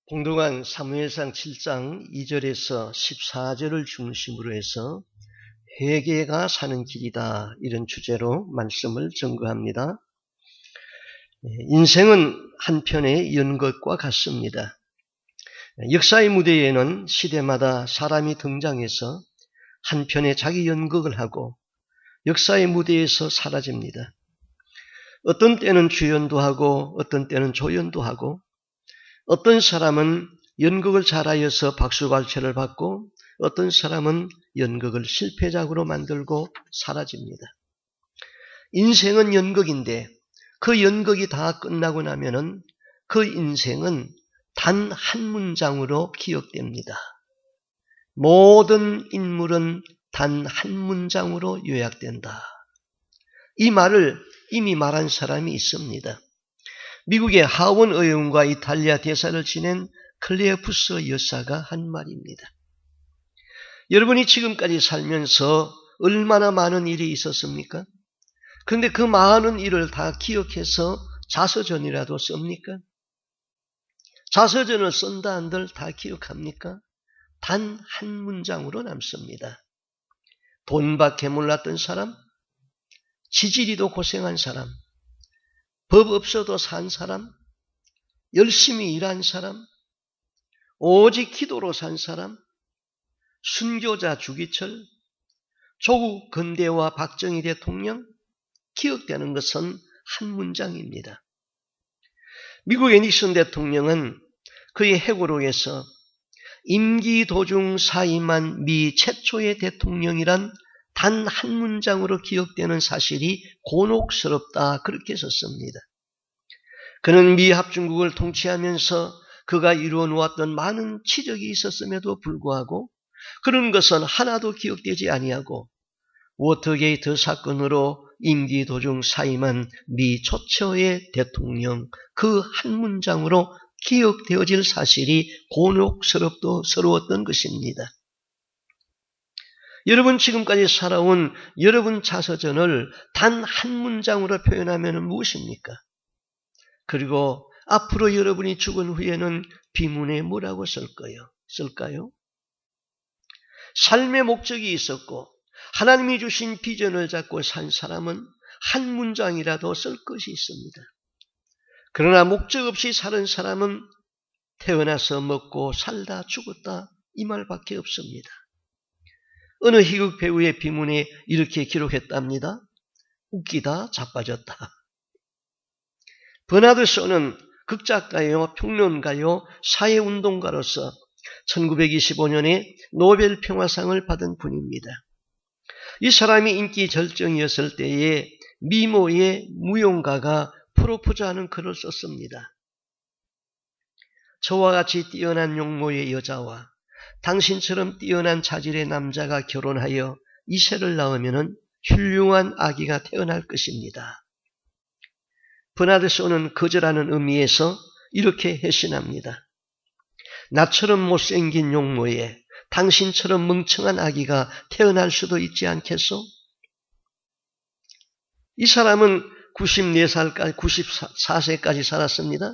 봉독한 사무엘상 7장 2절에서 14절을 중심으로 해서 회개가 사는 길이다, 이런 주제로 말씀을 전거합니다. 인생은 한편의 연극과 같습니다. 역사의 무대에는 시대마다 사람이 등장해서 한편의 자기 연극을 하고 역사의 무대에서 사라집니다. 어떤 때는 주연도 하고 어떤 때는 조연도 하고, 어떤 사람은 연극을 잘하여서 박수갈채를 받고 어떤 사람은 연극을 실패작으로 만들고 사라집니다. 인생은 연극인데 그 연극이 다 끝나고 나면은 그 인생은 단 한 문장으로 기억됩니다. 모든 인물은 단 한 문장으로 요약된다. 이 말을 이미 말한 사람이 있습니다. 미국의 하원 의원과 이탈리아 대사를 지낸 클레오푸스 여사가 한 말입니다. 여러분이 지금까지 살면서 얼마나 많은 일이 있었습니까? 그런데 그 많은 일을 다 기억해서 자서전이라도 씁니까? 자서전을 쓴다 한들 다 기억합니까? 단 한 문장으로 남습니다. 돈밖에 몰랐던 사람, 지지리도 고생한 사람, 법 없어도 산 사람, 열심히 일한 사람, 오직 기도로 산 사람, 순교자 주기철, 조국 근대화 박정희 대통령, 기억되는 것은 한 문장입니다. 미국의 닉슨 대통령은 그의 회고록에서 임기 도중 사임한 미 최초의 대통령이란 단 한 문장으로 기억되는 사실이 곤혹스럽다, 그렇게 썼습니다. 그는 미 합중국을 통치하면서 그가 이루어 놓았던 많은 치적이 있었음에도 불구하고 그런 것은 하나도 기억되지 아니하고 워터게이트 사건으로 임기 도중 사임한 미 최초의 대통령, 그 한 문장으로 기억되어질 사실이 곤혹스러웠던 것입니다. 여러분 지금까지 살아온 여러분 자서전을 단 한 문장으로 표현하면 무엇입니까? 그리고 앞으로 여러분이 죽은 후에는 비문에 뭐라고 쓸까요? 삶의 목적이 있었고 하나님이 주신 비전을 잡고 산 사람은 한 문장이라도 쓸 것이 있습니다. 그러나 목적 없이 사는 사람은 태어나서 먹고 살다 죽었다, 이 말밖에 없습니다. 어느 희극 배우의 비문에 이렇게 기록했답니다. 웃기다 자빠졌다. 버나드 쇼는 극작가요, 평론가요, 사회운동가로서 1925년에 노벨 평화상을 받은 분입니다. 이 사람이 인기 절정이었을 때에 미모의 무용가가 프로포즈하는 글을 썼습니다. 저와 같이 뛰어난 용모의 여자와 당신처럼 뛰어난 자질의 남자가 결혼하여 이세를 낳으면 훌륭한 아기가 태어날 것입니다. 버나드 쇼는 거절하는 의미에서 이렇게 회신합니다. 나처럼 못생긴 용모에 당신처럼 멍청한 아기가 태어날 수도 있지 않겠소? 이 사람은 94세까지 살았습니다.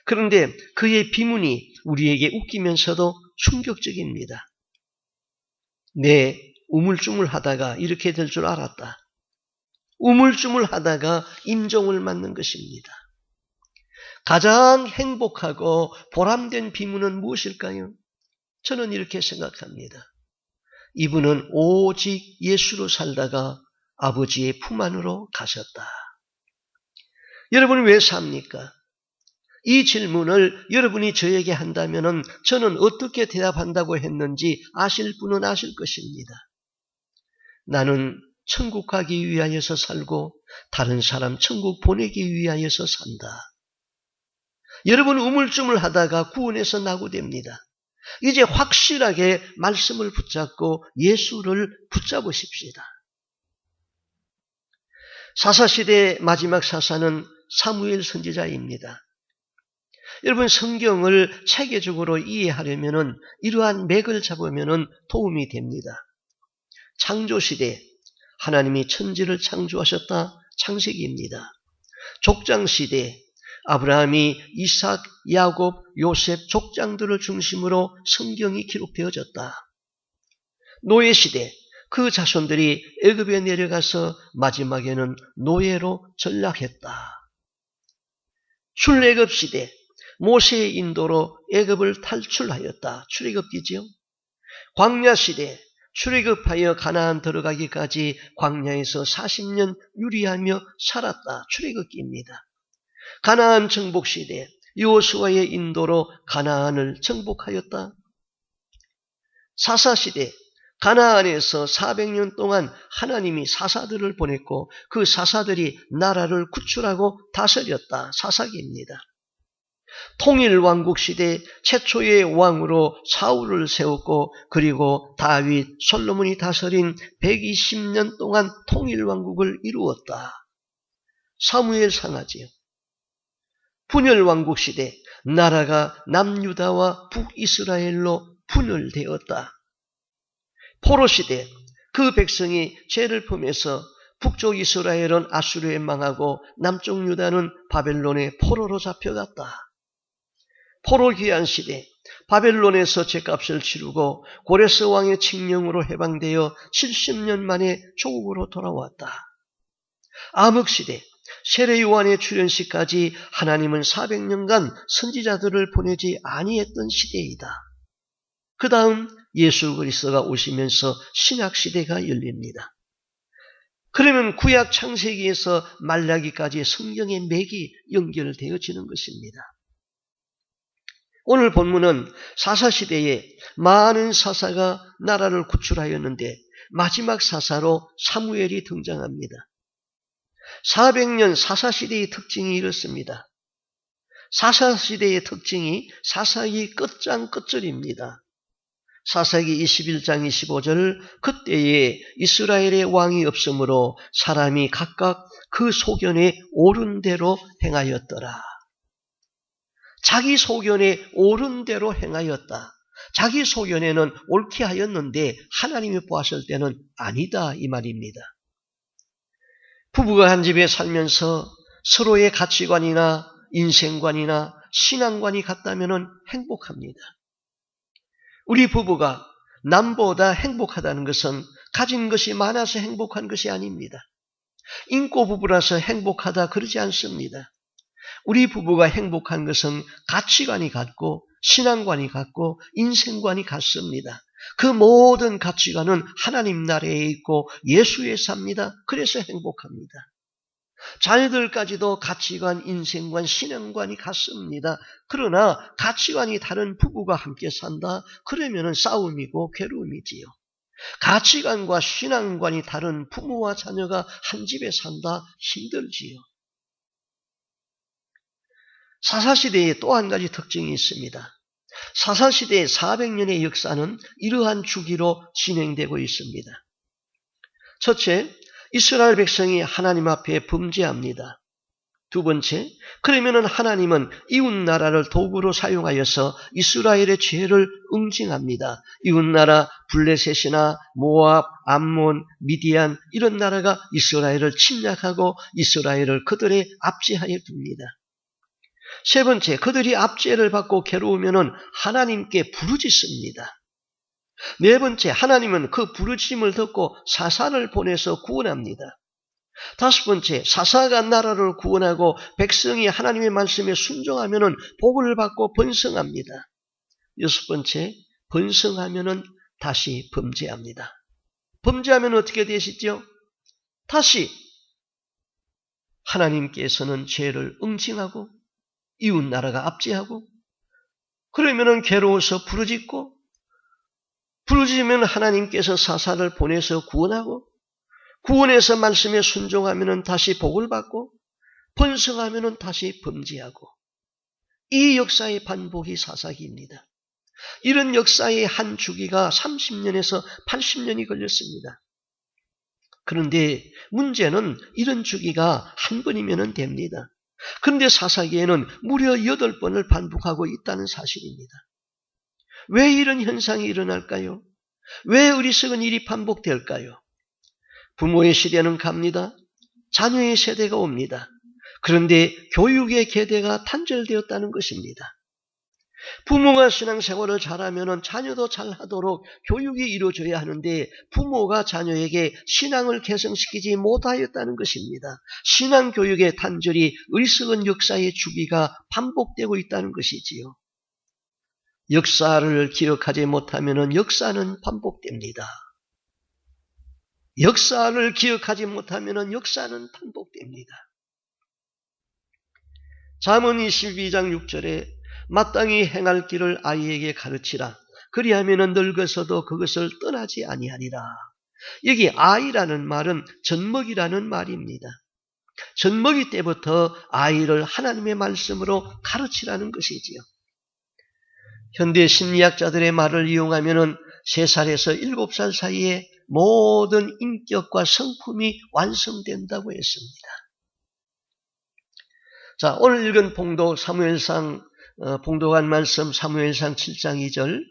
그런데 그의 비문이 우리에게 웃기면서도 충격적입니다. 내 우물쭈물하다가 이렇게 될 줄 알았다. 우물쭈물하다가 임종을 맞는 것입니다. 가장 행복하고 보람된 비문은 무엇일까요? 저는 이렇게 생각합니다. 이분은 오직 예수로 살다가 아버지의 품 안으로 가셨다. 여러분 왜 삽니까? 이 질문을 여러분이 저에게 한다면 저는 어떻게 대답한다고 했는지 아실 분은 아실 것입니다. 나는 천국 가기 위하여서 살고 다른 사람 천국 보내기 위하여서 산다. 여러분 우물쭈물하다가 구원에서 낙오됩니다. 이제 확실하게 말씀을 붙잡고 예수를 붙잡으십시다. 사사시대의 마지막 사사는 사무엘 선지자입니다. 여러분 성경을 체계적으로 이해하려면 이러한 맥을 잡으면 도움이 됩니다. 창조시대 하나님이 천지를 창조하셨다, 창세기입니다. 족장시대 아브라함이 이삭, 야곱, 요셉 족장들을 중심으로 성경이 기록되어졌다. 노예 시대 그 자손들이 애굽에 내려가서 마지막에는 노예로 전락했다. 출애굽 시대 모세의 인도로 애굽을 탈출하였다. 출애굽기지요. 광야 시대 출애굽하여 가나안 들어가기까지 광야에서 40년 유리하며 살았다. 출애굽기입니다. 가나안 정복 시대 여호수아의 인도로 가나안을 정복하였다. 사사 시대 가나안에서 400년 동안 하나님이 사사들을 보냈고 그 사사들이 나라를 구출하고 다스렸다. 사사기입니다. 통일왕국 시대 최초의 왕으로 사울을 세웠고 그리고 다윗, 솔로몬이 다스린 120년 동안 통일왕국을 이루었다. 사무엘 상하지요. 분열왕국 시대 나라가 남유다와 북이스라엘로 분열되었다. 포로시대 그 백성이 죄를 범해서 북쪽 이스라엘은 아수르에 망하고 남쪽 유다는 바벨론의 포로로 잡혀갔다. 포로기한 시대 바벨론에서 죄값을 치르고 고레스 왕의 칙령으로 해방되어 70년 만에 조국으로 돌아왔다. 암흑시대 세례요한의 출현시까지 하나님은 400년간 선지자들을 보내지 아니했던 시대이다. 그 다음 예수 그리스도가 오시면서 신약시대가 열립니다. 그러면 구약 창세기에서 말라기까지 성경의 맥이 연결되어지는 것입니다. 오늘 본문은 사사시대에 많은 사사가 나라를 구출하였는데 마지막 사사로 사무엘이 등장합니다. 400년 사사시대의 특징이 이렇습니다. 사사시대의 특징이 사사기 끝장 끝절입니다. 사사기 21장 25절 그때에 이스라엘의 왕이 없으므로 사람이 각각 그 소견에 옳은 대로 행하였더라. 자기 소견에 옳은 대로 행하였다. 자기 소견에는 옳게 하였는데 하나님이 보았을 때는 아니다 이 말입니다. 부부가 한 집에 살면서 서로의 가치관이나 인생관이나 신앙관이 같다면 행복합니다. 우리 부부가 남보다 행복하다는 것은 가진 것이 많아서 행복한 것이 아닙니다. 인고 부부라서 행복하다 그러지 않습니다. 우리 부부가 행복한 것은 가치관이 같고 신앙관이 같고 인생관이 같습니다. 그 모든 가치관은 하나님 나라에 있고 예수에 삽니다. 그래서 행복합니다. 자녀들까지도 가치관, 인생관, 신앙관이 같습니다. 그러나 가치관이 다른 부부가 함께 산다? 그러면 싸움이고 괴로움이지요. 가치관과 신앙관이 다른 부모와 자녀가 한 집에 산다? 힘들지요. 사사시대에 또 한 가지 특징이 있습니다. 사사시대의 400년의 역사는 이러한 주기로 진행되고 있습니다. 첫째, 이스라엘 백성이 하나님 앞에 범죄합니다. 두 번째, 그러면은 하나님은 이웃나라를 도구로 사용하여서 이스라엘의 죄를 응징합니다. 이웃나라 블레셋이나 모압, 암몬, 미디안 이런 나라가 이스라엘을 침략하고 이스라엘을 그들의 압제하에 둡니다. 세 번째, 그들이 압제를 받고 괴로우면은 하나님께 부르짖습니다. 네 번째, 하나님은 그 부르짖음을 듣고 사사를 보내서 구원합니다. 다섯 번째, 사사가 나라를 구원하고 백성이 하나님의 말씀에 순종하면은 복을 받고 번성합니다. 여섯 번째, 번성하면은 다시 범죄합니다. 범죄하면 어떻게 되시죠? 다시 하나님께서는 죄를 응징하고 이웃 나라가 압제하고 그러면은 괴로워서 부르짖고 부르짖으면 하나님께서 사사를 보내서 구원하고 구원해서 말씀에 순종하면은 다시 복을 받고 번성하면은 다시 범죄하고 이 역사의 반복이 사사기입니다. 이런 역사의 한 주기가 30년에서 80년이 걸렸습니다. 그런데 문제는 이런 주기가 한 번이면 됩니다. 그런데 사사기에는 무려 8번을 반복하고 있다는 사실입니다. 왜 이런 현상이 일어날까요? 왜 어리석은 일이 반복될까요? 부모의 시대는 갑니다. 자녀의 세대가 옵니다. 그런데 교육의 계대가 단절되었다는 것입니다. 부모가 신앙생활을 잘하면 자녀도 잘하도록 교육이 이루어져야 하는데 부모가 자녀에게 신앙을 개성시키지 못하였다는 것입니다. 신앙교육의 단절이 어리석은 역사의 주기가 반복되고 있다는 것이지요. 역사를 기억하지 못하면 역사는 반복됩니다. 역사를 기억하지 못하면 역사는 반복됩니다. 잠언 22장 6절에 마땅히 행할 길을 아이에게 가르치라. 그리하면 늙어서도 그것을 떠나지 아니하리라. 여기 아이라는 말은 젖먹이라는 말입니다. 젖먹이 때부터 아이를 하나님의 말씀으로 가르치라는 것이지요. 현대 심리학자들의 말을 이용하면 3살에서 7살 사이에 모든 인격과 성품이 완성된다고 했습니다. 자, 오늘 읽은 봉독 사무엘상 봉독한 말씀 사무엘상 7장 2절.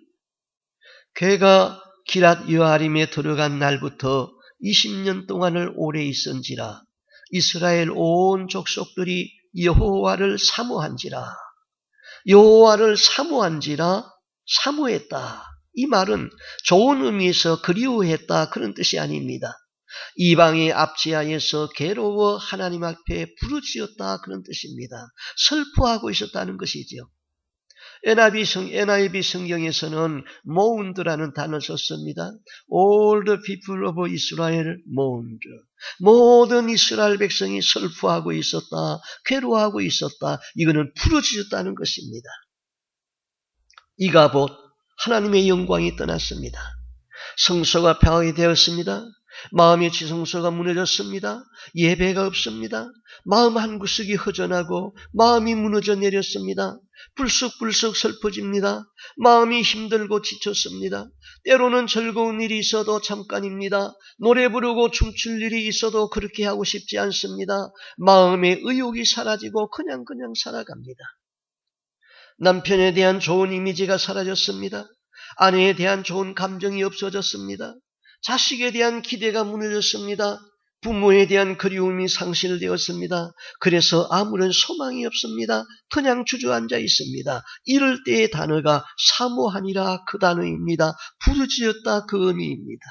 걔가 기랏 여아림에 들어간 날부터 20년 동안을 오래 있은지라 이스라엘 온 족속들이 여호와를 사모한지라. 여호와를 사모한지라, 사모했다. 이 말은 좋은 의미에서 그리워했다 그런 뜻이 아닙니다. 이방의 압제하에서 괴로워 하나님 앞에 부르짖었다 그런 뜻입니다. 슬퍼하고 있었다는 것이죠. NIV 성경에서는 mourned라는 단어를 썼습니다. All the people of Israel mourned. 모든 이스라엘 백성이 슬퍼하고 있었다, 괴로워하고 있었다. 이거는 부르짖었다는 것입니다. 이가봇 하나님의 영광이 떠났습니다. 성소가 파괴되었습니다. 마음의 지성소가 무너졌습니다. 예배가 없습니다. 마음 한 구석이 허전하고 마음이 무너져 내렸습니다. 불쑥불쑥 슬퍼집니다. 마음이 힘들고 지쳤습니다. 때로는 즐거운 일이 있어도 잠깐입니다. 노래 부르고 춤출 일이 있어도 그렇게 하고 싶지 않습니다. 마음의 의욕이 사라지고 그냥 살아갑니다. 남편에 대한 좋은 이미지가 사라졌습니다. 아내에 대한 좋은 감정이 없어졌습니다. 자식에 대한 기대가 무너졌습니다. 부모에 대한 그리움이 상실되었습니다. 그래서 아무런 소망이 없습니다. 그냥 주저앉아 있습니다. 이럴 때의 단어가 사모하니라 그 단어입니다. 부르짖었다 그 의미입니다.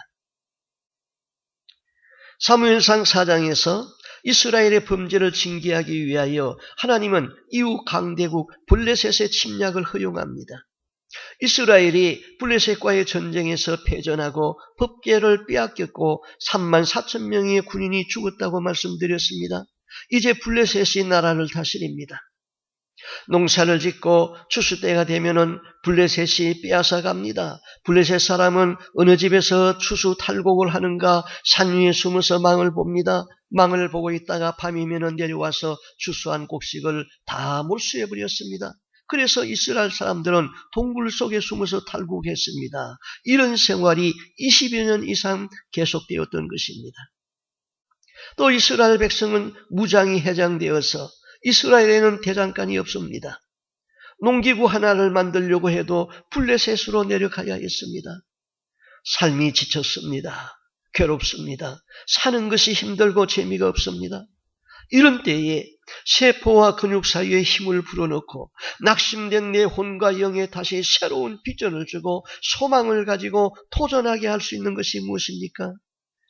사무엘상 4장에서 이스라엘의 범죄를 징계하기 위하여 하나님은 이웃 강대국 블레셋의 침략을 허용합니다. 이스라엘이 블레셋과의 전쟁에서 패전하고 법궤를 빼앗겼고 34,000명의 군인이 죽었다고 말씀드렸습니다. 이제 블레셋이 나라를 다스립니다. 농사를 짓고 추수 때가 되면은 블레셋이 빼앗아 갑니다. 블레셋 사람은 어느 집에서 추수 탈곡을 하는가 산 위에 숨어서 망을 봅니다. 망을 보고 있다가 밤이면은 내려와서 추수한 곡식을 다 몰수해 버렸습니다. 그래서 이스라엘 사람들은 동굴 속에 숨어서 탈곡했습니다. 이런 생활이 20여 년 이상 계속되었던 것입니다. 또 이스라엘 백성은 무장이 해장되어서 이스라엘에는 대장간이 없습니다. 농기구 하나를 만들려고 해도 블레셋으로 내려가야 했습니다. 삶이 지쳤습니다. 괴롭습니다. 사는 것이 힘들고 재미가 없습니다. 이런 때에 세포와 근육 사이에 힘을 불어넣고 낙심된 내 혼과 영에 다시 새로운 비전을 주고 소망을 가지고 도전하게 할 수 있는 것이 무엇입니까?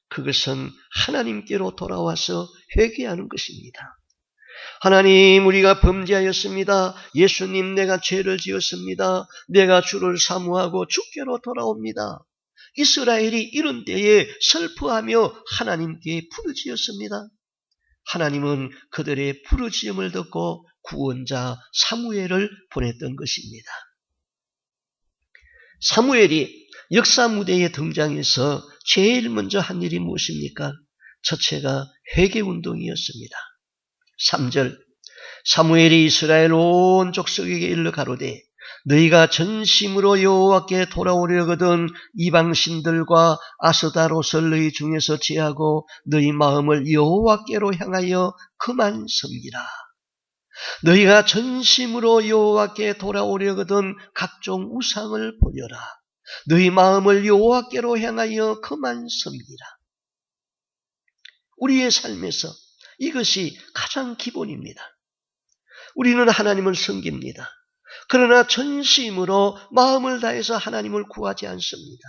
그것은 하나님께로 돌아와서 회개하는 것입니다. 하나님, 우리가 범죄하였습니다. 예수님, 내가 죄를 지었습니다. 내가 주를 사모하고 주께로 돌아옵니다. 이스라엘이 이런 때에 슬퍼하며 하나님께 부르짖었습니다. 하나님은 그들의 부르짖음을 듣고 구원자 사무엘을 보냈던 것입니다. 사무엘이 역사 무대에 등장해서 제일 먼저 한 일이 무엇입니까? 첫째가 회개운동이었습니다. 3절 사무엘이 이스라엘 온 족속에게 일러 가로되 너희가 전심으로 여호와께 돌아오려거든 이방신들과 아스다롯을 너희 중에서 제하고 너희 마음을 여호와께로 향하여 그만 섬기라. 너희가 전심으로 여호와께 돌아오려거든 각종 우상을 버려라. 너희 마음을 여호와께로 향하여 그만 섬기라. 우리의 삶에서 이것이 가장 기본입니다. 우리는 하나님을 섬깁니다. 그러나 전심으로 마음을 다해서 하나님을 구하지 않습니다.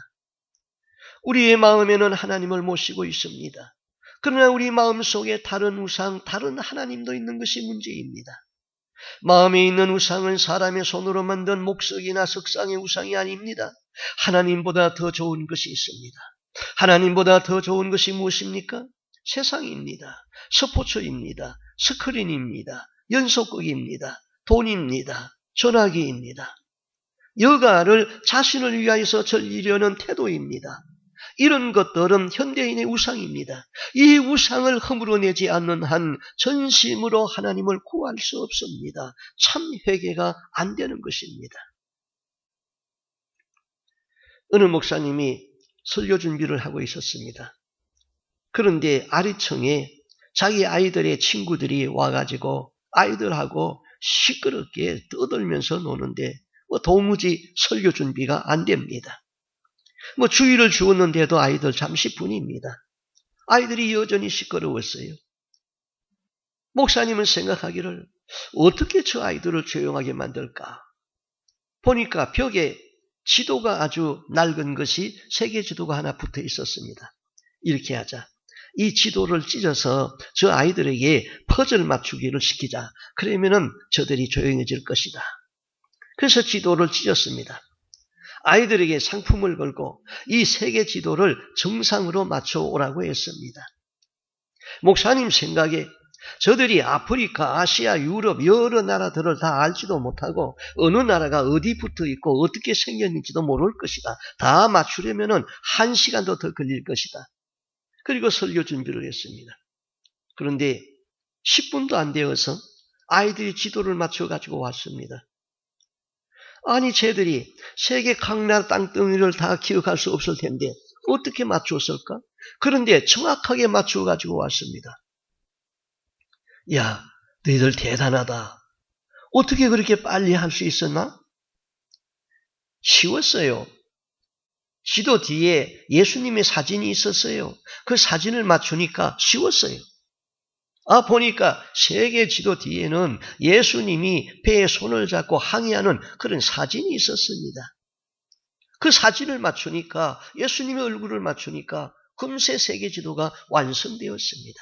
우리의 마음에는 하나님을 모시고 있습니다. 그러나 우리 마음속에 다른 우상, 다른 하나님도 있는 것이 문제입니다. 마음에 있는 우상은 사람의 손으로 만든 목석이나 석상의 우상이 아닙니다. 하나님보다 더 좋은 것이 있습니다. 하나님보다 더 좋은 것이 무엇입니까? 세상입니다. 스포츠입니다. 스크린입니다. 연속극입니다. 돈입니다. 전화기입니다. 여가를 자신을 위하여서 즐기려는 태도입니다. 이런 것들은 현대인의 우상입니다. 이 우상을 허물어내지 않는 한 전심으로 하나님을 구할 수 없습니다. 참 회개가 안 되는 것입니다. 어느 목사님이 설교 준비를 하고 있었습니다. 그런데 아래층에 자기 아이들의 친구들이 와가지고 아이들하고 시끄럽게 떠들면서 노는데 도무지 설교 준비가 안 됩니다. 주의를 주었는데도 아이들 잠시뿐입니다. 아이들이 여전히 시끄러웠어요. 목사님은 생각하기를 어떻게 저 아이들을 조용하게 만들까? 보니까 벽에 지도가 아주 낡은 것이 세계 지도가 하나 붙어 있었습니다. 이렇게 하자. 이 지도를 찢어서 저 아이들에게 퍼즐 맞추기를 시키자. 그러면은 저들이 조용해질 것이다. 그래서 지도를 찢었습니다. 아이들에게 상품을 걸고 이 세계 지도를 정상으로 맞춰오라고 했습니다. 목사님 생각에 저들이 아프리카, 아시아, 유럽 여러 나라들을 다 알지도 못하고 어느 나라가 어디 붙어 있고 어떻게 생겼는지도 모를 것이다. 다 맞추려면 1시간도 더 걸릴 것이다. 그리고 설교 준비를 했습니다. 그런데 10분도 안 되어서 아이들이 지도를 맞춰가지고 왔습니다. 아니 쟤들이 세계 각 나라 땅덩이를 다 기억할 수 없을 텐데 어떻게 맞추었을까? 그런데 정확하게 맞추어가지고 왔습니다. 야, 너희들 대단하다. 어떻게 그렇게 빨리 할 수 있었나? 쉬웠어요. 지도 뒤에 예수님의 사진이 있었어요. 그 사진을 맞추니까 쉬웠어요. 보니까 세계 지도 뒤에는 예수님이 배에 손을 잡고 항해하는 그런 사진이 있었습니다. 그 사진을 맞추니까 예수님의 얼굴을 맞추니까 금세 세계 지도가 완성되었습니다.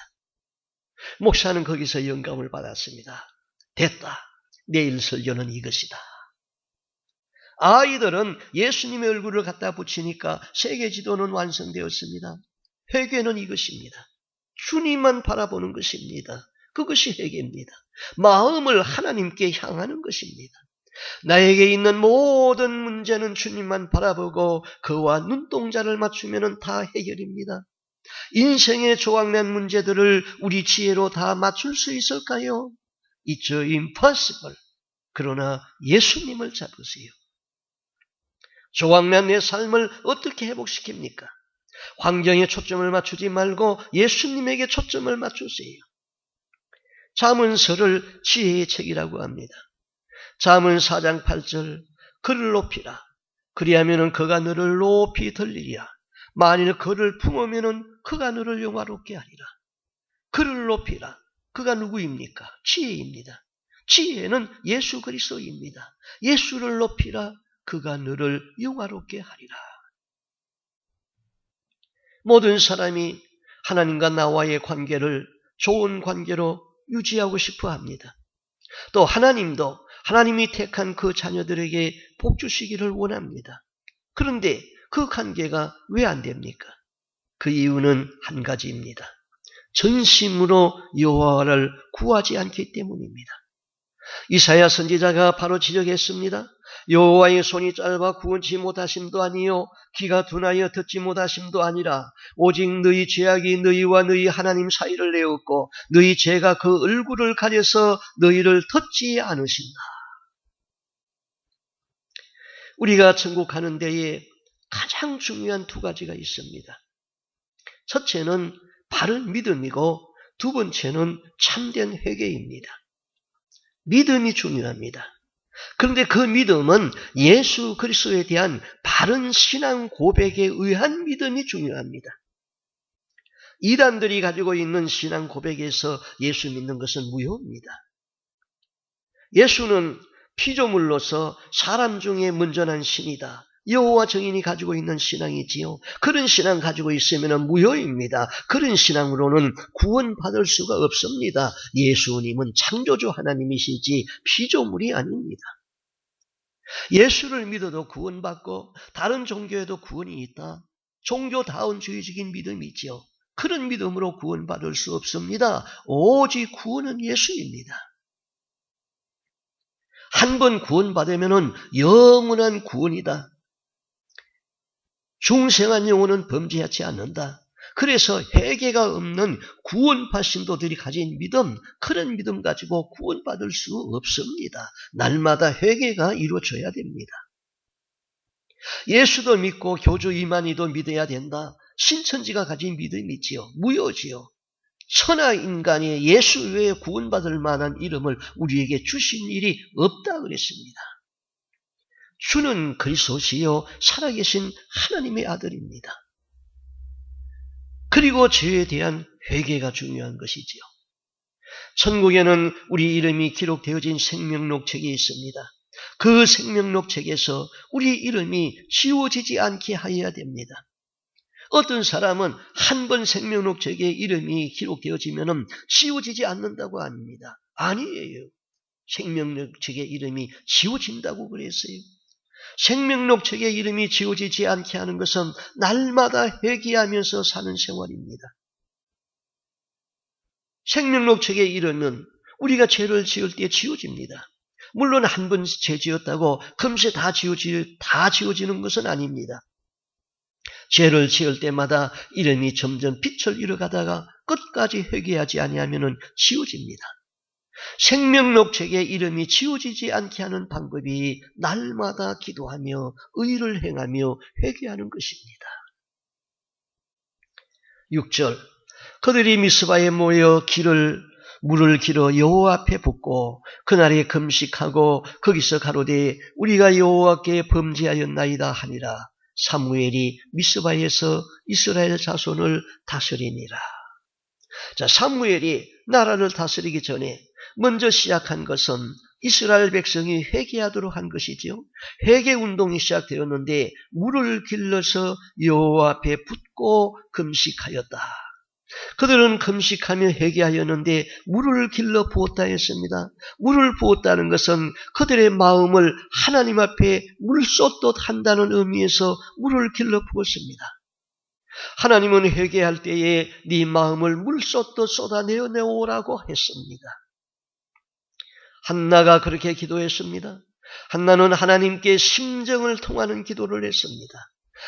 목사는 거기서 영감을 받았습니다. 됐다. 내일 설교는 이것이다. 아이들은 예수님의 얼굴을 갖다 붙이니까 세계 지도는 완성되었습니다. 회개는 이것입니다. 주님만 바라보는 것입니다. 그것이 회개입니다. 마음을 하나님께 향하는 것입니다. 나에게 있는 모든 문제는 주님만 바라보고 그와 눈동자를 맞추면 다 해결입니다. 인생의 조각난 문제들을 우리 지혜로 다 맞출 수 있을까요? It's impossible. 그러나 예수님을 잡으세요. 조각난 내 삶을 어떻게 회복시킵니까? 환경에 초점을 맞추지 말고 예수님에게 초점을 맞추세요. 잠언서를 지혜의 책이라고 합니다. 잠언 4장 8절 그를 높이라. 그리하면 그가 너를 높이 들리리라. 만일 그를 품으면 그가 너를 영화롭게 하리라. 그를 높이라. 그가 누구입니까? 지혜입니다. 지혜는 예수 그리스도입니다. 예수를 높이라. 그가 너를 영화롭게 하리라. 모든 사람이 하나님과 나와의 관계를 좋은 관계로 유지하고 싶어 합니다. 또 하나님도 하나님이 택한 그 자녀들에게 복 주시기를 원합니다. 그런데 그 관계가 왜 안 됩니까? 그 이유는 한 가지입니다. 전심으로 여호와를 구하지 않기 때문입니다. 이사야 선지자가 바로 지적했습니다. 여호와의 손이 짧아 구원치 못하심도 아니요 귀가 둔하여 듣지 못하심도 아니라 오직 너희 죄악이 너희와 너희 하나님 사이를 내었고 너희 죄가 그 얼굴을 가려서 너희를 듣지 않으신다. 우리가 천국 가는 데에 가장 중요한 두 가지가 있습니다. 첫째는 바른 믿음이고 두 번째는 참된 회개입니다. 믿음이 중요합니다. 그런데 그 믿음은 예수 그리스도에 대한 바른 신앙 고백에 의한 믿음이 중요합니다. 이단들이 가지고 있는 신앙 고백에서 예수 믿는 것은 무효입니다. 예수는 피조물로서 사람 중에 문전한 신이다. 여호와 증인이 가지고 있는 신앙이지요. 그런 신앙 가지고 있으면 무효입니다. 그런 신앙으로는 구원받을 수가 없습니다. 예수님은 창조주 하나님이시지 피조물이 아닙니다. 예수를 믿어도 구원받고 다른 종교에도 구원이 있다. 종교다운주의적인 믿음이 있지요. 그런 믿음으로 구원받을 수 없습니다. 오직 구원은 예수입니다. 한 번 구원받으면 영원한 구원이다. 중생한 영혼은 범죄하지 않는다. 그래서 회개가 없는 구원파 신도들이 가진 믿음, 그런 믿음 가지고 구원받을 수 없습니다. 날마다 회개가 이루어져야 됩니다. 예수도 믿고 교주 이만희도 믿어야 된다. 신천지가 가진 믿음이지요. 무효지요. 천하 인간이 예수 외에 구원받을 만한 이름을 우리에게 주신 일이 없다 그랬습니다. 주는 그리스도시요 살아계신 하나님의 아들입니다. 그리고 죄에 대한 회개가 중요한 것이지요. 천국에는 우리 이름이 기록되어진 생명록 책이 있습니다. 그 생명록 책에서 우리 이름이 지워지지 않게 하여야 됩니다. 어떤 사람은 한 번 생명록 책에 이름이 기록되어지면 지워지지 않는다고 합니다. 아니에요. 생명록 책에 이름이 지워진다고 그랬어요. 생명록 책에 이름이 지워지지 않게 하는 것은 날마다 회개하면서 사는 생활입니다. 생명록 책에 이름은 우리가 죄를 지을 때 지워집니다. 물론 한 번 죄 지었다고 금세 다 지워지는 것은 아닙니다. 죄를 지을 때마다 이름이 점점 빛을 잃어가다가 끝까지 회개하지 아니하면 지워집니다. 생명록 책에 이름이 지워지지 않게 하는 방법이 날마다 기도하며 의를 행하며 회개하는 것입니다. 6절 그들이 미스바에 모여 물을 길어 여호와 앞에 붓고 그날에 금식하고 거기서 가로되 우리가 여호와께 범죄하였나이다 하니라. 사무엘이 미스바에서 이스라엘 자손을 다스리니라. 자, 사무엘이 나라를 다스리기 전에 먼저 시작한 것은 이스라엘 백성이 회개하도록 한 것이지요. 회개 운동이 시작되었는데 물을 길러서 여호와 앞에 붓고 금식하였다. 그들은 금식하며 회개하였는데 물을 길러 부었다 했습니다. 물을 부었다는 것은 그들의 마음을 하나님 앞에 물 쏟듯 한다는 의미에서 물을 길러 부었습니다. 하나님은 회개할 때에 네 마음을 물 쏟듯 쏟아내어 내오라고 했습니다. 한나가 그렇게 기도했습니다. 한나는 하나님께 심정을 통하는 기도를 했습니다.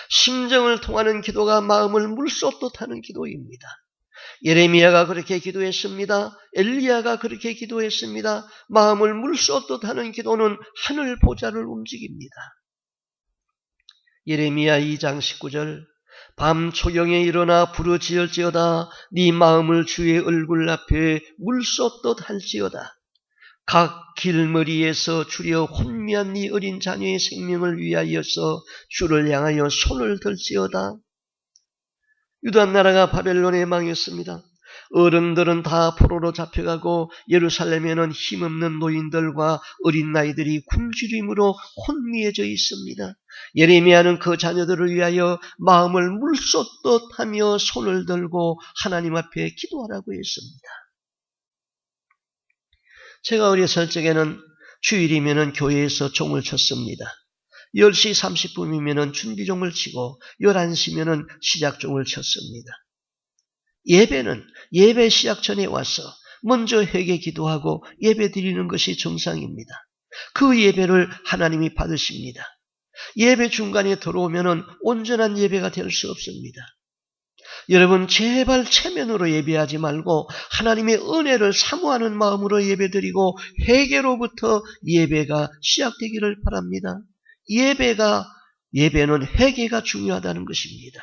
심정을 통하는 기도가 마음을 물 쏟듯 하는 기도입니다. 예레미야가 그렇게 기도했습니다. 엘리야가 그렇게 기도했습니다. 마음을 물 쏟듯 하는 기도는 하늘 보좌를 움직입니다. 예레미야 2장 19절 밤 초경에 일어나 부르짖을지어다 네 마음을 주의 얼굴 앞에 물 쏟듯 할지어다. 각 길머리에서 주려 혼미한 네 어린 자녀의 생명을 위하여서 주를 향하여 손을 들지어다. 유다 나라가 바벨론에 망했습니다. 어른들은 다 포로로 잡혀가고 예루살렘에는 힘없는 노인들과 어린 나이들이 굶주림으로 혼미해져 있습니다. 예레미야는 그 자녀들을 위하여 마음을 물 쏟듯 하며 손을 들고 하나님 앞에 기도하라고 했습니다. 제가 어렸을 적에는 주일이면 교회에서 종을 쳤습니다. 10시 30분이면 준비종을 치고 11시면 시작종을 쳤습니다. 예배는 예배 시작 전에 와서 먼저 회개 기도하고 예배 드리는 것이 정상입니다. 그 예배를 하나님이 받으십니다. 예배 중간에 들어오면 온전한 예배가 될 수 없습니다. 여러분 제발 체면으로 예배하지 말고 하나님의 은혜를 사모하는 마음으로 예배드리고 회개로부터 예배가 시작되기를 바랍니다. 예배는 회개가 중요하다는 것입니다.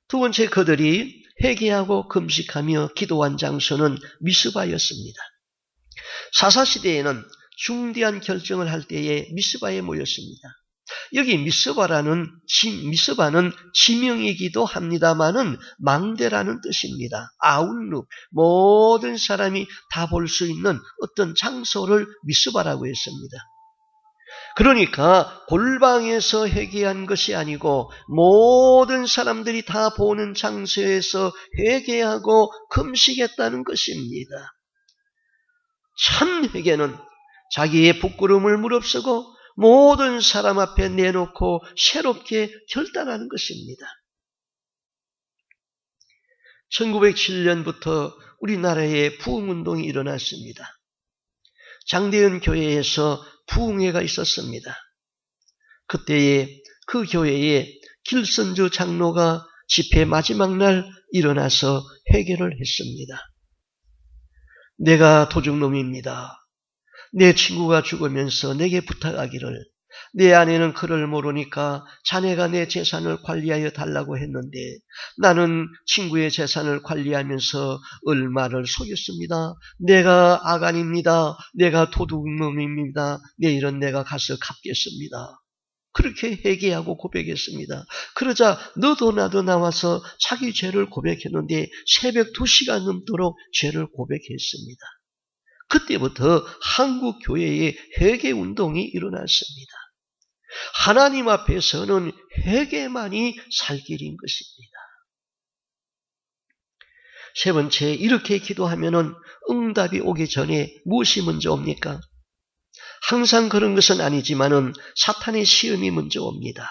두 번째 그들이 회개하고 금식하며 기도한 장소는 미스바였습니다. 사사시대에는 중대한 결정을 할 때에 미스바에 모였습니다. 여기 미스바는 지명이기도 합니다마는 망대라는 뜻입니다. 아웃룩, 모든 사람이 다 볼 수 있는 어떤 장소를 미스바라고 했습니다. 그러니까 골방에서 회개한 것이 아니고 모든 사람들이 다 보는 장소에서 회개하고 금식했다는 것입니다. 참 회개는 자기의 부끄러움을 무릅쓰고 모든 사람 앞에 내놓고 새롭게 결단하는 것입니다. 1907년부터 우리나라에 부흥운동이 일어났습니다. 장대현 교회에서 부흥회가 있었습니다. 그때에 그 교회에 길선주 장로가 집회 마지막 날 일어나서 회개를 했습니다. 내가 도둑놈입니다. 내 친구가 죽으면서 내게 부탁하기를 내 아내는 그를 모르니까 자네가 내 재산을 관리하여 달라고 했는데 나는 친구의 재산을 관리하면서 얼마를 속였습니다. 내가 아간입니다. 내가 도둑놈입니다. 내일은 내가 가서 갚겠습니다. 그렇게 회개하고 고백했습니다. 그러자 너도 나도 나와서 자기 죄를 고백했는데 새벽 2시간 넘도록 죄를 고백했습니다. 그때부터 한국 교회에 회개운동이 일어났습니다. 하나님 앞에서는 회개만이 살 길인 것입니다. 세 번째, 이렇게 기도하면은 응답이 오기 전에 무엇이 먼저 옵니까? 항상 그런 것은 아니지만은 사탄의 시험이 먼저 옵니다.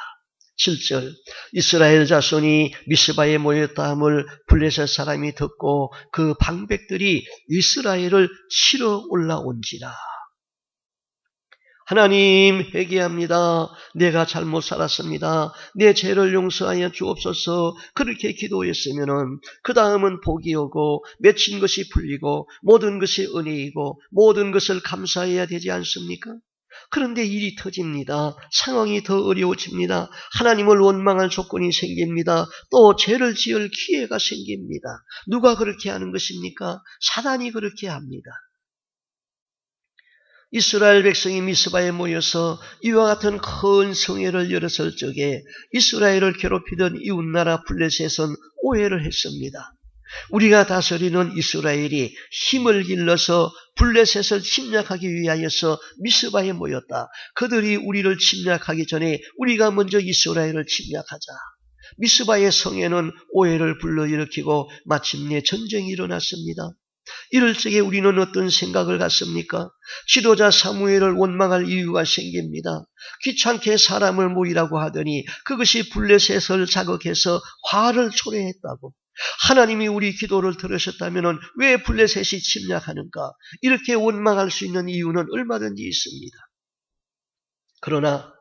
7절, 이스라엘 자손이 미스바에 모였다함을 블레셋 사람이 듣고 그 방백들이 이스라엘을 치러 올라온지라. 하나님 회개합니다. 내가 잘못 살았습니다. 내 죄를 용서하여 주옵소서. 그렇게 기도했으면은 그 다음은 복이 오고 맺힌 것이 풀리고 모든 것이 은혜이고 모든 것을 감사해야 되지 않습니까? 그런데 일이 터집니다. 상황이 더 어려워집니다. 하나님을 원망할 조건이 생깁니다. 또 죄를 지을 기회가 생깁니다. 누가 그렇게 하는 것입니까? 사단이 그렇게 합니다. 이스라엘 백성이 미스바에 모여서 이와 같은 큰 성회를 열었을 적에 이스라엘을 괴롭히던 이웃나라 블레셋은 오해를 했습니다. 우리가 다스리는 이스라엘이 힘을 길러서 블레셋을 침략하기 위하여서 미스바에 모였다. 그들이 우리를 침략하기 전에 우리가 먼저 이스라엘을 침략하자. 미스바의 성에는 오해를 불러일으키고 마침내 전쟁이 일어났습니다. 이럴 적에 우리는 어떤 생각을 갖습니까? 지도자 사무엘을 원망할 이유가 생깁니다. 귀찮게 사람을 모이라고 하더니 그것이 블레셋을 자극해서 화를 초래했다고. 하나님이 우리 기도를 들으셨다면 왜 블레셋이 침략하는가? 이렇게 원망할 수 있는 이유는 얼마든지 있습니다. 그러나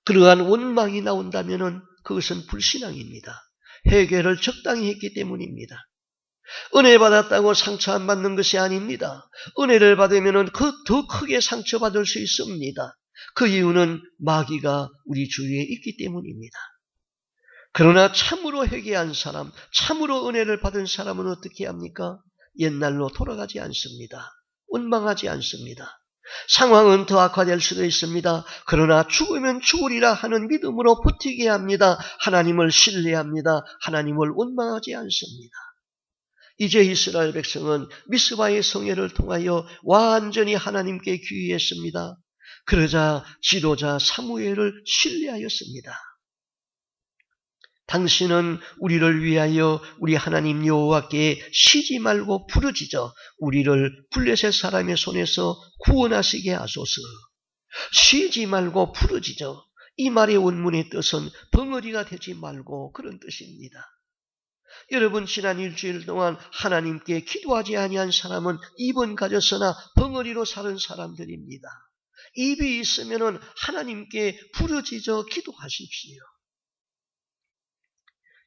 그러한 원망이 나온다면 그것은 불신앙입니다. 회개를 적당히 했기 때문입니다. 은혜 받았다고 상처 안 받는 것이 아닙니다. 은혜를 받으면 더 크게 상처받을 수 있습니다. 그 이유는 마귀가 우리 주위에 있기 때문입니다. 그러나 참으로 회개한 사람, 참으로 은혜를 받은 사람은 어떻게 합니까? 옛날로 돌아가지 않습니다. 원망하지 않습니다. 상황은 더 악화될 수도 있습니다. 그러나 죽으면 죽으리라 하는 믿음으로 버티게 합니다. 하나님을 신뢰합니다. 하나님을 원망하지 않습니다. 이제 이스라엘 백성은 미스바의 성회를 통하여 완전히 하나님께 귀의했습니다. 그러자 지도자 사무엘을 신뢰하였습니다. 당신은 우리를 위하여 우리 하나님 여호와께 쉬지 말고 부르짖어 우리를 블레셋 사람의 손에서 구원하시게 하소서. 쉬지 말고 부르짖어. 이 말의 원문의 뜻은 벙어리가 되지 말고 그런 뜻입니다. 여러분, 지난 일주일 동안 하나님께 기도하지 아니한 사람은 입은 가졌으나 벙어리로 사는 사람들입니다. 입이 있으면 하나님께 부르짖어 기도하십시오.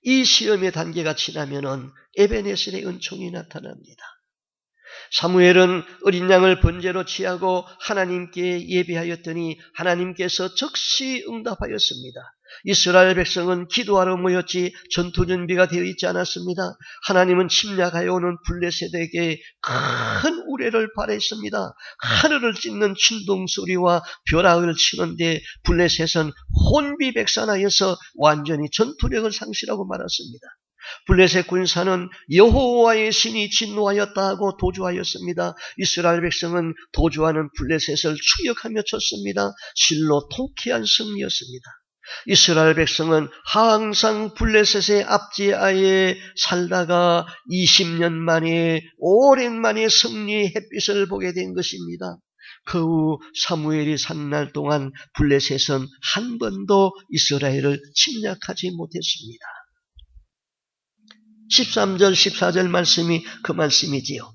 이 시험의 단계가 지나면 에베네셀의 은총이 나타납니다. 사무엘은 어린 양을 번제로 취하고 하나님께 예배하였더니 하나님께서 즉시 응답하였습니다. 이스라엘 백성은 기도하러 모였지 전투 준비가 되어 있지 않았습니다. 하나님은 침략하여 오는 블레셋에게 큰 우레를 발했습니다. 하늘을 찢는 진동 소리와 벼락을 치는데 블레셋은 혼비백산하여서 완전히 전투력을 상실하고 말았습니다. 블레셋 군사는 여호와의 신이 진노하였다 하고 도주하였습니다. 이스라엘 백성은 도주하는 블레셋을 추격하며 쳤습니다. 실로 통쾌한 승리였습니다. 이스라엘 백성은 항상 블레셋의 압제하에 살다가 20년 만에 오랜만에 승리의 햇빛을 보게 된 것입니다. 그 후 사무엘이 산 날 동안 블레셋은 한 번도 이스라엘을 침략하지 못했습니다. 13절 14절 말씀이 그 말씀이지요.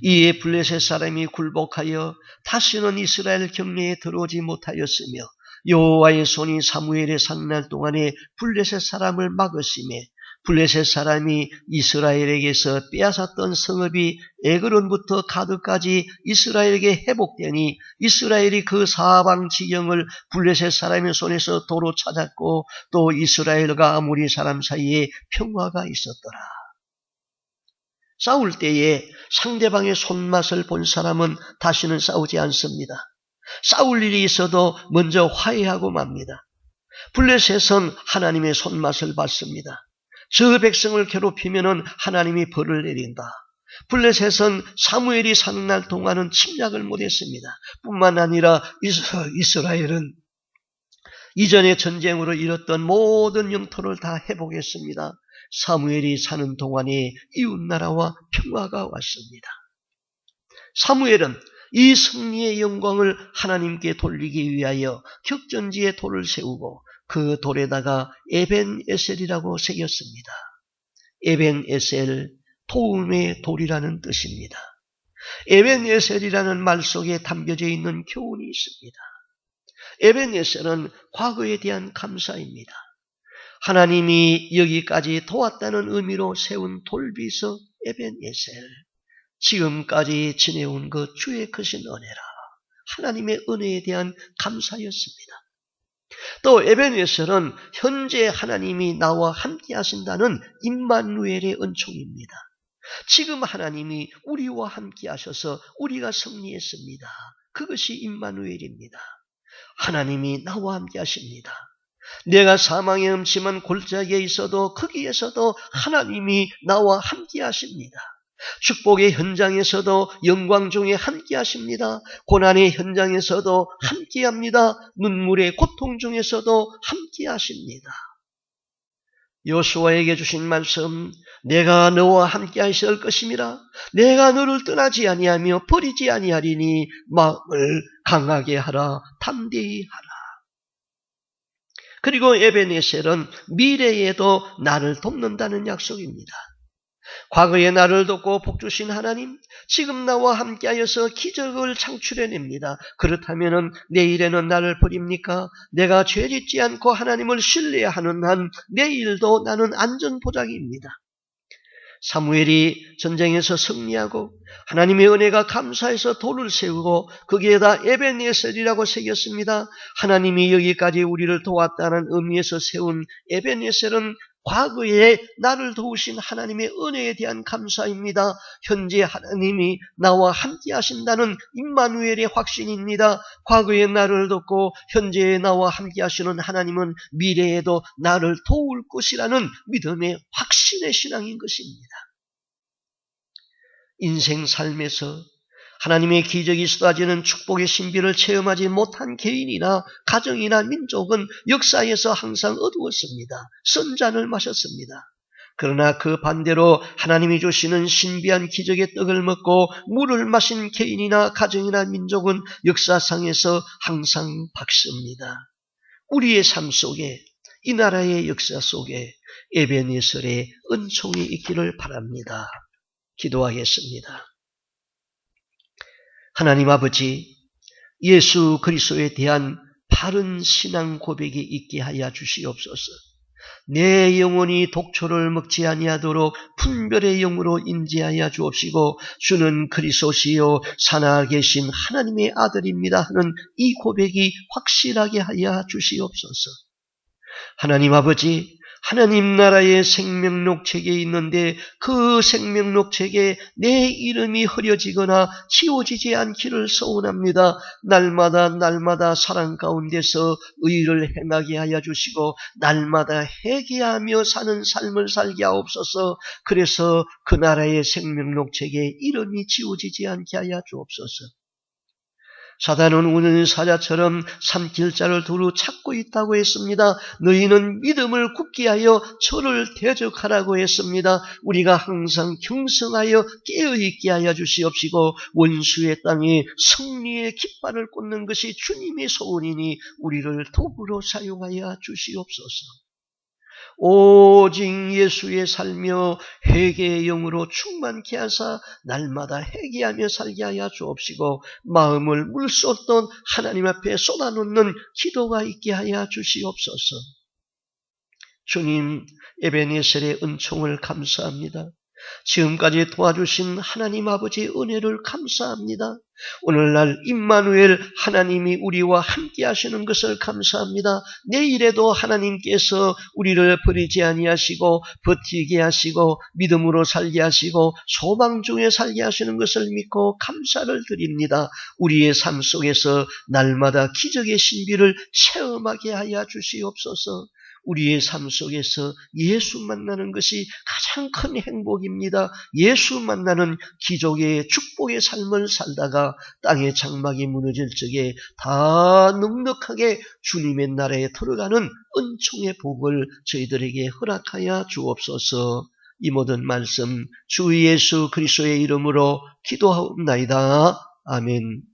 이에 블레셋 사람이 굴복하여 다시는 이스라엘 경내에 들어오지 못하였으며 여호와의 손이 사무엘의 산 날 동안에 블레셋 사람을 막으시매 블레셋 사람이 이스라엘에게서 빼앗았던 성읍이 에그론부터 가드까지 이스라엘에게 회복되니 이스라엘이 그 사방 지경을 블레셋 사람의 손에서 도로 찾았고 또 이스라엘과 아모리 사람 사이에 평화가 있었더라. 싸울 때에 상대방의 손맛을 본 사람은 다시는 싸우지 않습니다. 싸울 일이 있어도 먼저 화해하고 맙니다. 블레셋은 하나님의 손맛을 받습니다. 저 백성을 괴롭히면 하나님이 벌을 내린다. 블레셋은 사무엘이 사는 날 동안은 침략을 못했습니다. 뿐만 아니라 이스라엘은 이전의 전쟁으로 잃었던 모든 영토를 다 회복했습니다. 사무엘이 사는 동안에 이웃나라와 평화가 왔습니다. 사무엘은 이 승리의 영광을 하나님께 돌리기 위하여 격전지에 돌을 세우고 그 돌에다가 에벤에셀이라고 새겼습니다. 에벤에셀, 도움의 돌이라는 뜻입니다. 에벤에셀이라는 말 속에 담겨져 있는 교훈이 있습니다. 에벤에셀은 과거에 대한 감사입니다. 하나님이 여기까지 도왔다는 의미로 세운 돌비서 에벤에셀, 지금까지 지내온 그 주의 크신 은혜라, 하나님의 은혜에 대한 감사였습니다. 또 에벤에셀은 현재 하나님이 나와 함께 하신다는 임마누엘의 은총입니다. 지금 하나님이 우리와 함께 하셔서 우리가 승리했습니다. 그것이 임마누엘입니다. 하나님이 나와 함께 하십니다. 내가 사망의 음침한 골짜기에 있어도 거기에서도 하나님이 나와 함께 하십니다. 축복의 현장에서도 영광 중에 함께 하십니다. 고난의 현장에서도 함께 합니다. 눈물의 고통 중에서도 함께 하십니다. 여호수아에게 주신 말씀, 내가 너와 함께 하실 것임이라. 내가 너를 떠나지 아니하며 버리지 아니하리니 마음을 강하게 하라, 담대히 하라. 그리고 에벤에셀은 미래에도 나를 돕는다는 약속입니다. 과거에 나를 돕고 복주신 하나님, 지금 나와 함께하여서 기적을 창출해냅니다. 그렇다면 내일에는 나를 버립니까? 내가 죄짓지 않고 하나님을 신뢰하는 한 내일도 나는 안전보장입니다. 사무엘이 전쟁에서 승리하고 하나님의 은혜가 감사해서 돌을 세우고 거기에다 에벤에셀이라고 새겼습니다. 하나님이 여기까지 우리를 도왔다는 의미에서 세운 에벤에셀은 과거에 나를 도우신 하나님의 은혜에 대한 감사입니다. 현재 하나님이 나와 함께 하신다는 임마누엘의 확신입니다. 과거에 나를 돕고 현재에 나와 함께 하시는 하나님은 미래에도 나를 도울 것이라는 믿음의 확신의 신앙인 것입니다. 인생 삶에서 하나님의 기적이 쏟아지는 축복의 신비를 체험하지 못한 개인이나 가정이나 민족은 역사에서 항상 어두웠습니다. 쓴 잔을 마셨습니다. 그러나 그 반대로 하나님이 주시는 신비한 기적의 떡을 먹고 물을 마신 개인이나 가정이나 민족은 역사상에서 항상 밝습니다. 우리의 삶 속에, 이 나라의 역사 속에 에벤에셀의 은총이 있기를 바랍니다. 기도하겠습니다. 하나님 아버지, 예수 그리스도에 대한 바른 신앙 고백이 있게 하여 주시옵소서. 내 영혼이 독초를 먹지 아니하도록 분별의 영으로 인지하여 주옵시고, 주는 그리스도시요 살아계신 하나님의 아들입니다 하는 이 고백이 확실하게 하여 주시옵소서. 하나님 아버지, 하나님 나라의 생명록 책에 있는데 그 생명록 책에 내 이름이 흐려지거나 지워지지 않기를 소원합니다. 날마다 사랑 가운데서 의를 행하게 하여 주시고 날마다 회개하며 사는 삶을 살게 하옵소서. 그래서 그 나라의 생명록 책에 이름이 지워지지 않게 하여 주옵소서. 사단은 우는 사자처럼 삼킬 자를 두루 찾고 있다고 했습니다. 너희는 믿음을 굳게 하여 저를 대적하라고 했습니다. 우리가 항상 경성하여 깨어있게 하여 주시옵시고 원수의 땅에 승리의 깃발을 꽂는 것이 주님의 소원이니 우리를 도구로 사용하여 주시옵소서. 오직 예수의 살며 회개의 영으로 충만케 하사 날마다 회개하며 살게 하여 주옵시고 마음을 물쏟던 하나님 앞에 쏟아놓는 기도가 있게 하여 주시옵소서. 주님, 에베네셀의 은총을 감사합니다. 지금까지 도와주신 하나님 아버지의 은혜를 감사합니다. 오늘날 임마누엘 하나님이 우리와 함께 하시는 것을 감사합니다. 내일에도 하나님께서 우리를 버리지 아니하시고 버티게 하시고 믿음으로 살게 하시고 소망 중에 살게 하시는 것을 믿고 감사를 드립니다. 우리의 삶 속에서 날마다 기적의 신비를 체험하게 하여 주시옵소서. 우리의 삶 속에서 예수 만나는 것이 가장 큰 행복입니다. 예수 만나는 기적의 축복의 삶을 살다가 땅의 장막이 무너질 적에 다 넉넉하게 주님의 나라에 들어가는 은총의 복을 저희들에게 허락하여 주옵소서. 이 모든 말씀 주 예수 그리스도의 이름으로 기도하옵나이다. 아멘.